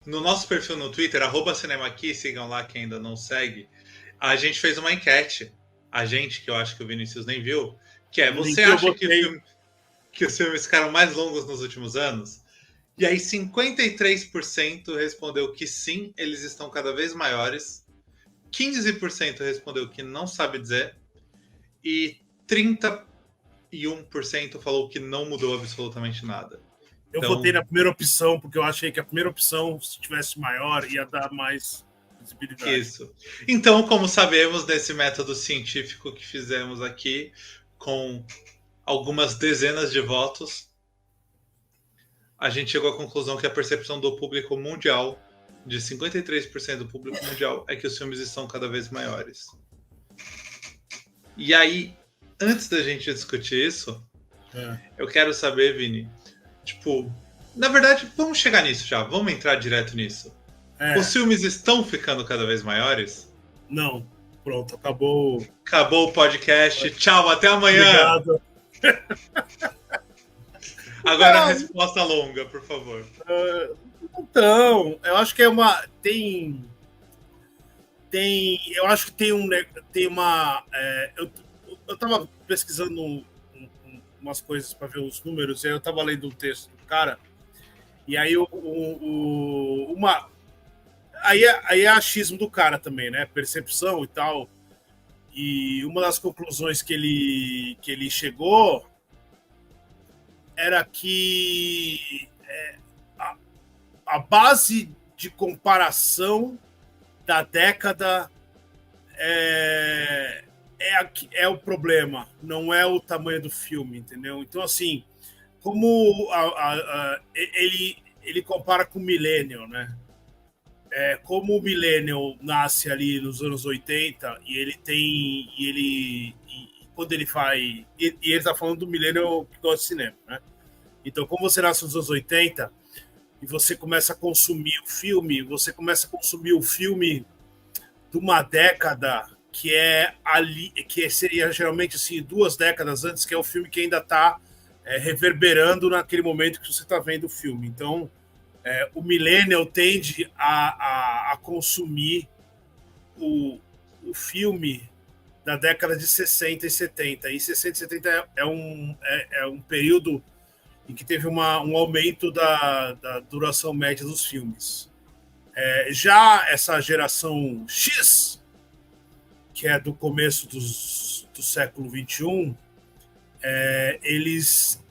no nosso perfil no Twitter, @cinemaqui, sigam lá quem ainda não segue, a gente fez uma enquete. A gente, que eu acho que o Vinícius nem viu, que é, você acha que os filmes ficaram mais longos nos últimos anos? E aí 53% respondeu que sim, eles estão cada vez maiores. 15% respondeu que não sabe dizer. E 31% falou que não mudou absolutamente nada. Eu votei na primeira opção, porque eu achei que a primeira opção, se tivesse maior, ia dar mais visibilidade. Isso. Então, como sabemos, nesse método científico que fizemos aqui, com algumas dezenas de votos, a gente chegou à conclusão que a percepção do público mundial, de 53% do público mundial, é que os filmes estão cada vez maiores. E aí, antes da gente discutir isso, eu quero saber, Vini, tipo, na verdade, vamos chegar nisso já, vamos entrar direto nisso. Os filmes estão ficando cada vez maiores? Não. Pronto, acabou. Acabou o podcast. Tchau, até amanhã. Obrigado. Agora a resposta longa, por favor. Então, eu acho que é uma. Eu acho que tem uma. Eu estava pesquisando umas coisas para ver os números, e aí eu estava lendo um texto do cara, e aí Aí é achismo do cara também, né? Percepção e tal. E uma das conclusões que ele chegou era que a base de comparação da década é o problema, não é o tamanho do filme, entendeu? Então, assim, como ele compara com o Millennium, né? Como o Millennium nasce ali nos anos 80 e quando ele faz. E ele está falando do Millennium que gosta de cinema, né? Então, como você nasce nos anos 80 e você começa a consumir o filme de uma década que é ali, que seria geralmente assim 2 décadas antes, que é o filme que ainda está reverberando naquele momento que você está vendo o filme. Então, o millennial tende a consumir o filme da década de 60 e 70. E 60 e 70 é um período em que teve um aumento da duração média dos filmes. Já essa geração X, que é do começo do século XXI, eles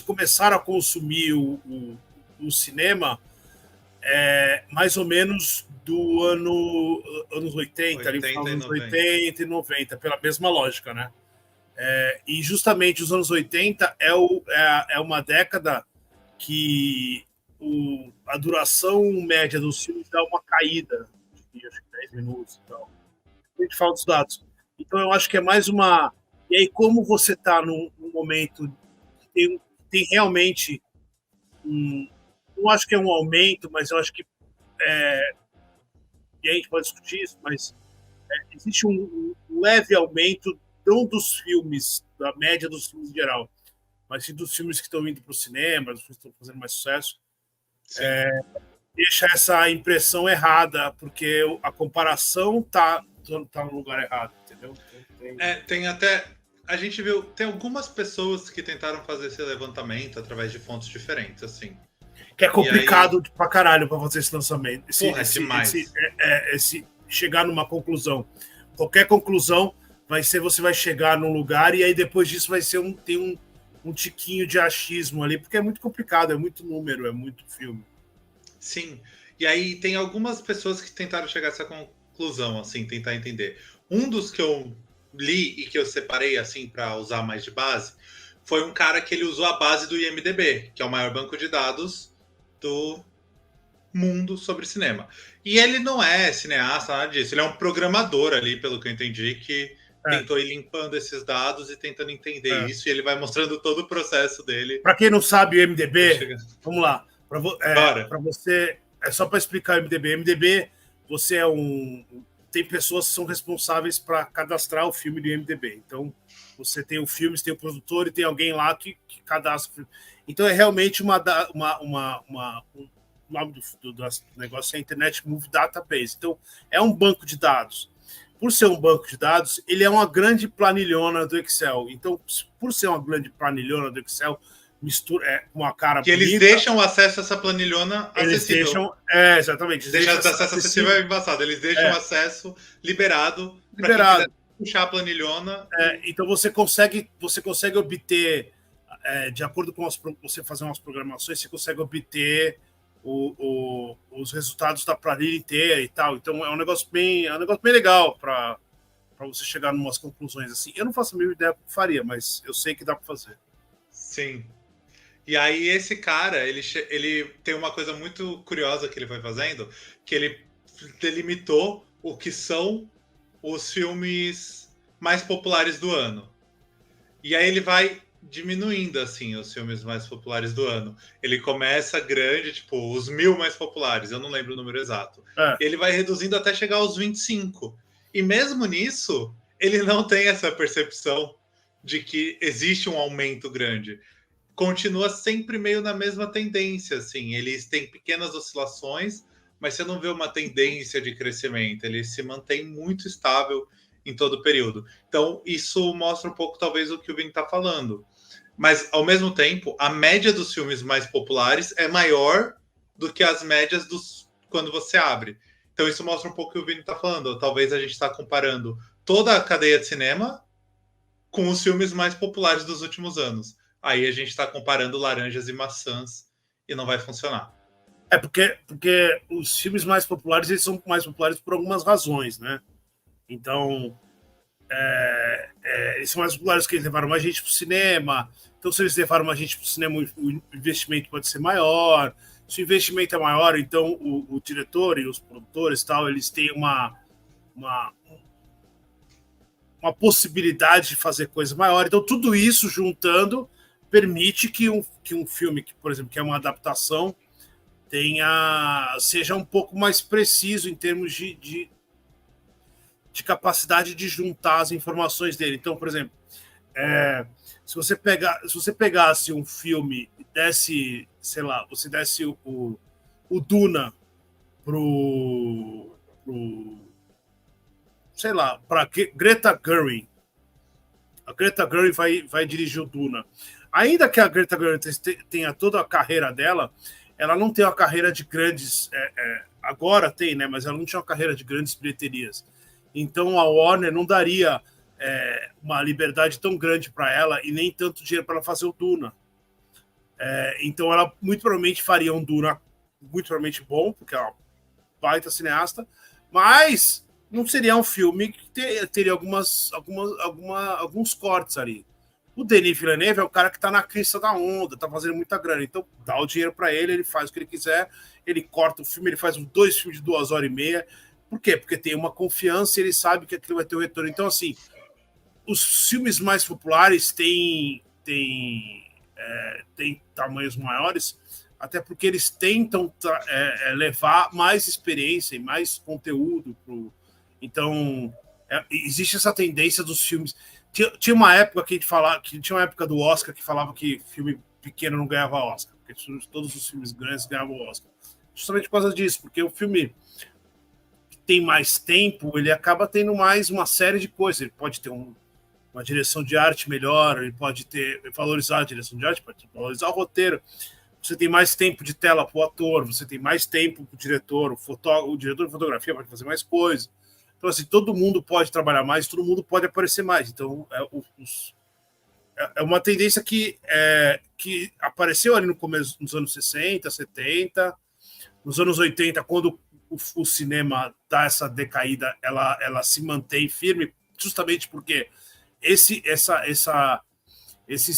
começaram a consumir o cinema mais ou menos do anos 80, ali, anos 80 e 90, pela mesma lógica, né? E justamente os anos 80 é uma década que a duração média dos filmes dá uma caída, de acho que 10 minutos e tal. A gente fala dos dados. Então eu acho que é mais uma... E aí, como você está num momento que tem realmente não acho que é um aumento, mas eu acho que e a gente pode discutir isso, mas existe um leve aumento, não dos filmes, da média dos filmes em geral, mas sim dos filmes que estão indo para o cinema, dos filmes que estão fazendo mais sucesso, deixa essa impressão errada, porque a comparação tá no lugar errado, entendeu? Tem até... A gente viu... Tem algumas pessoas que tentaram fazer esse levantamento através de fontes diferentes, assim. Que é complicado pra caralho pra fazer esse lançamento. Demais. Chegar numa conclusão. Qualquer conclusão você vai chegar num lugar e aí depois disso vai ser tem um tiquinho de achismo ali, porque é muito complicado, é muito número, é muito filme. Sim. E aí tem algumas pessoas que tentaram chegar a essa conclusão, assim, tentar entender. Um dos que eu li e que eu separei, assim, para usar mais de base, foi um cara que ele usou a base do IMDb, que é o maior banco de dados do mundo sobre cinema. E ele não é cineasta, nada disso. Ele é um programador ali, pelo que eu entendi, que tentou ir limpando esses dados e tentando entender isso. E ele vai mostrando todo o processo dele. Para quem não sabe o IMDb, vamos lá. Para você, só para explicar o IMDb. IMDb, você tem pessoas que são responsáveis para cadastrar o filme do IMDb. Então, você tem o filme, você tem o produtor e tem alguém lá que cadastra o filme. Então, é realmente o nome do negócio é Internet Movie Database. Então, é um banco de dados. Por ser um banco de dados, ele é uma grande planilhona do Excel. Então, por ser uma grande planilhona do Excel, mistura com uma cara que bonita, eles deixam o acesso a essa planilhona eles acessível. Deixam, exatamente. Deixar acesso acessível é embaçado. Eles deixam o acesso liberado para quem quiser puxar a planilhona. Então você consegue obter, de acordo com você fazer umas programações, você consegue obter os resultados da planilha inteira e tal. Então é um negócio bem legal para você chegar em umas conclusões assim. Eu não faço a mínima ideia do que faria, mas eu sei que dá para fazer. Sim. E aí esse cara, ele tem uma coisa muito curiosa que ele vai fazendo, que ele delimitou o que são os filmes mais populares do ano. E aí ele vai diminuindo, assim, os filmes mais populares do ano. Ele começa grande, tipo, os 1000 mais populares, eu não lembro o número exato. Ele vai reduzindo até chegar aos 25. E mesmo nisso, ele não tem essa percepção de que existe um aumento grande. Continua sempre meio na mesma tendência, assim. Eles têm pequenas oscilações, mas você não vê uma tendência de crescimento. Ele se mantém muito estável em todo o período. Então, isso mostra um pouco, talvez, o que o Vini está falando. Mas, ao mesmo tempo, a média dos filmes mais populares é maior do que as médias quando você abre. Então, isso mostra um pouco o que o Vini está falando. Talvez a gente está comparando toda a cadeia de cinema com os filmes mais populares dos últimos anos. Aí a gente está comparando laranjas e maçãs e não vai funcionar. Porque os filmes mais populares, eles são mais populares por algumas razões, né? Então, eles são mais populares porque eles levaram mais gente para o cinema. Então, se eles levaram mais gente para o cinema, o investimento pode ser maior. Se o investimento é maior, então o diretor e os produtores tal, eles têm uma possibilidade de fazer coisa maior. Então, tudo isso juntando permite que um filme, que, por exemplo, que é uma adaptação, seja um pouco mais preciso em termos de capacidade de juntar as informações dele. Então, por exemplo, se você pegasse um filme e desse, sei lá, você desse o Duna sei lá, para Greta Gerwig. A Greta Gerwig vai dirigir o Duna. Ainda que a Greta Gerwig tenha toda a carreira dela, ela não tem uma carreira de grandes... agora tem, né? Mas ela não tinha uma carreira de grandes bilheterias. Então a Warner não daria uma liberdade tão grande para ela e nem tanto dinheiro para ela fazer o Duna. Então ela muito provavelmente faria um Duna muito provavelmente bom, porque é uma baita cineasta, mas não seria um filme que teria alguns cortes ali. O Denis Villeneuve é o cara que está na crista da onda, está fazendo muita grana. Então, dá o dinheiro para ele faz o que ele quiser, ele corta o filme, ele faz 2 filmes de 2h30. Por quê? Porque tem uma confiança e ele sabe que aquilo vai ter um retorno. Então, assim, os filmes mais populares têm tamanhos maiores, até porque eles tentam levar mais experiência e mais conteúdo Então, existe essa tendência dos filmes. Tinha uma época tinha uma época do Oscar que falava que filme pequeno não ganhava Oscar, porque todos os filmes grandes ganhavam Oscar. Justamente por causa disso, porque o filme que tem mais tempo, ele acaba tendo mais uma série de coisas. Ele pode ter uma direção de arte melhor, ele pode valorizar a direção de arte, pode valorizar o roteiro. Você tem mais tempo de tela para o ator, você tem mais tempo para o diretor, o diretor de fotografia pode fazer mais coisas. Então, assim, todo mundo pode trabalhar mais, todo mundo pode aparecer mais. Então, é uma tendência que apareceu ali no começo, nos anos 60, 70, nos anos 80, quando o cinema dá essa decaída, ela se mantém firme, justamente porque esses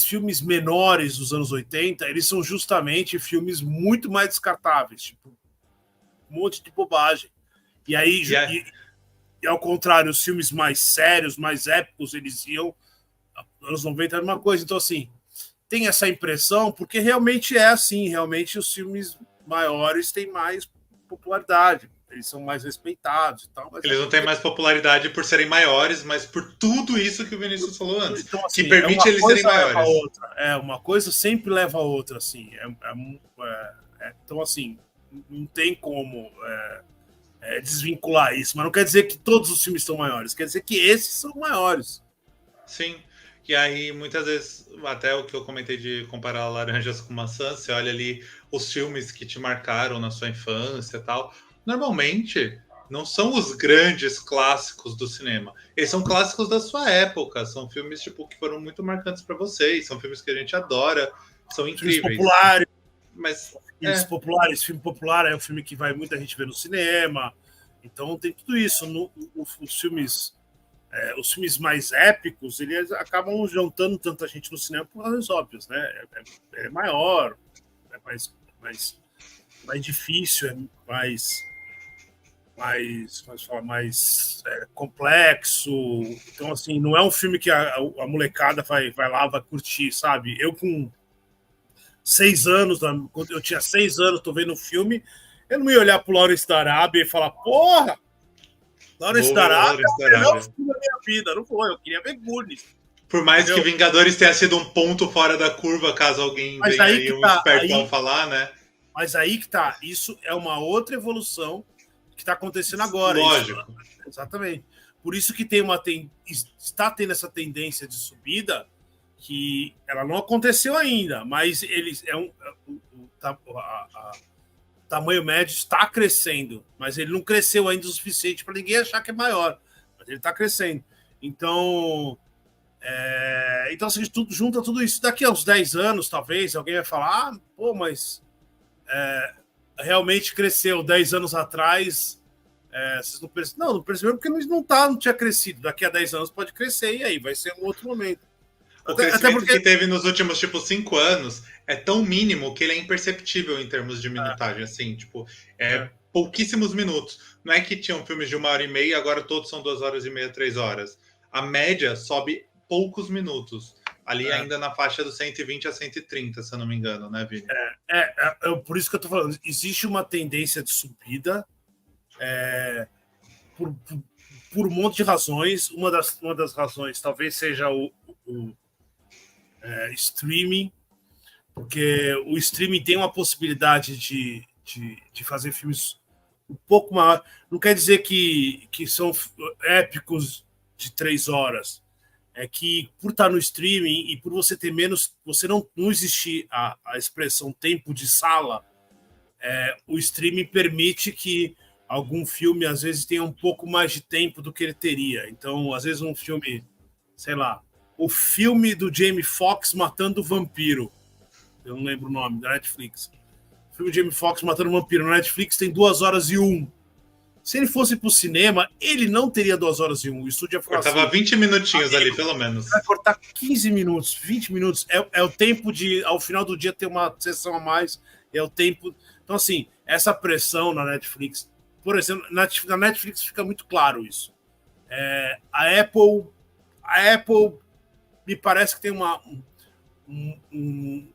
filmes menores dos anos 80, eles são justamente filmes muito mais descartáveis, tipo, um monte de bobagem. E aí... E ao contrário, os filmes mais sérios, mais épicos, eles iam... Anos 90 era uma coisa. Então, assim, tem essa impressão, porque realmente é assim. Realmente os filmes maiores têm mais popularidade. Eles são mais respeitados e tal. Mas eles não têm mais popularidade por serem maiores, mas por tudo isso que o Vinícius falou antes. Então, assim, que permite eles serem maiores. Uma coisa sempre leva a outra, assim. Então, assim, não tem como desvincular isso. Mas não quer dizer que todos os filmes são maiores, quer dizer que esses são maiores. Sim. E aí, muitas vezes, até o que eu comentei de comparar laranjas com maçã, você olha ali os filmes que te marcaram na sua infância e tal. Normalmente, não são os grandes clássicos do cinema. Eles são clássicos da sua época. São filmes tipo, que foram muito marcantes para vocês. São filmes que a gente adora. São incríveis. Filmes populares. Mas, filme popular é um filme que vai muita gente ver no cinema. Então tem tudo isso. Os filmes mais épicos, eles acabam juntando tanta gente no cinema por razões óbvias, né? É maior, é mais difícil, é mais complexo. Então, assim, não é um filme que a molecada vai lá, vai curtir, sabe? Eu com 6 anos, quando eu tinha 6 anos, tô vendo um filme, eu não ia olhar pro Lawrence da Arábia e falar, porra, Lawrence da Arábia é o melhor filme da minha vida. Não foi, eu queria ver Goonies. Por mais que Vingadores tenha sido um ponto fora da curva, caso alguém venha aí um espertão falar, né? Mas aí que tá, isso é uma outra evolução que está acontecendo agora. Lógico. Isso, exatamente. Por isso que está tendo essa tendência de subida, que ela não aconteceu ainda, mas eles o tamanho médio está crescendo, mas ele não cresceu ainda o suficiente para ninguém achar que é maior, mas ele está crescendo. Então, assim, junta tudo isso. Daqui a uns 10 anos, talvez, alguém vai falar, pô, mas realmente cresceu 10 anos atrás. Vocês não perceberam? Não perceberam porque não tinha crescido. Daqui a 10 anos pode crescer e aí vai ser um outro momento. O crescimento que teve nos últimos, 5 anos é tão mínimo que ele é imperceptível em termos de minutagem, assim, pouquíssimos minutos. Não é que tinham filmes de 1h30 e agora todos são 2h30, 3 horas. A média sobe poucos minutos. Ali ainda na faixa dos 120 a 130, se eu não me engano, né, Vini? Por isso que eu tô falando. Existe uma tendência de subida por um monte de razões. Uma das razões talvez seja o streaming, porque o streaming tem uma possibilidade de fazer filmes um pouco maior. Não quer dizer que são épicos de 3 horas. É que por estar no streaming e por você ter menos, você não existir a expressão tempo de sala, o streaming permite que algum filme às vezes tenha um pouco mais de tempo do que ele teria. Então, às vezes um filme, sei lá, o filme do Jamie Foxx matando o vampiro, eu não lembro o nome, da Netflix. O filme do Jamie Foxx matando o vampiro na Netflix tem 2h01. Se ele fosse pro cinema, ele não teria 2h01. O estúdio ia falar cortava assim, 20 minutinhos ali, pelo menos. Vai cortar 15 minutos, 20 minutos. É o tempo de, ao final do dia, ter uma sessão a mais. É o tempo. Então, assim, essa pressão na Netflix, por exemplo, na Netflix fica muito claro isso. A Apple me parece que tem um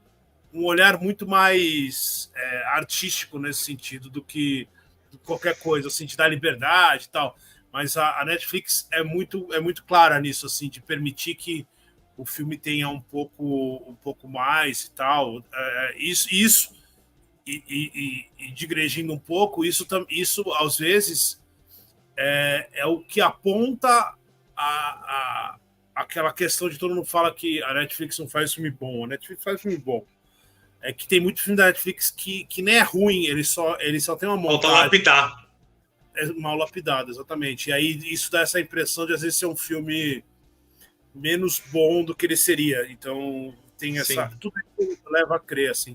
olhar muito mais artístico nesse sentido do que qualquer coisa, assim, de dar liberdade e tal. Mas a Netflix é muito clara nisso, assim, de permitir que o filme tenha um pouco mais e tal. Isso e digredindo um pouco, isso às vezes é o que aponta aquela questão de todo mundo fala que a Netflix não faz filme bom. A Netflix faz filme bom. É que tem muito filme da Netflix que nem é ruim, ele só tem uma montagem. Falta lapidar. É mal lapidado, exatamente. E aí isso dá essa impressão de às vezes ser um filme menos bom do que ele seria. Então tem essa... Tudo isso leva a crer, assim.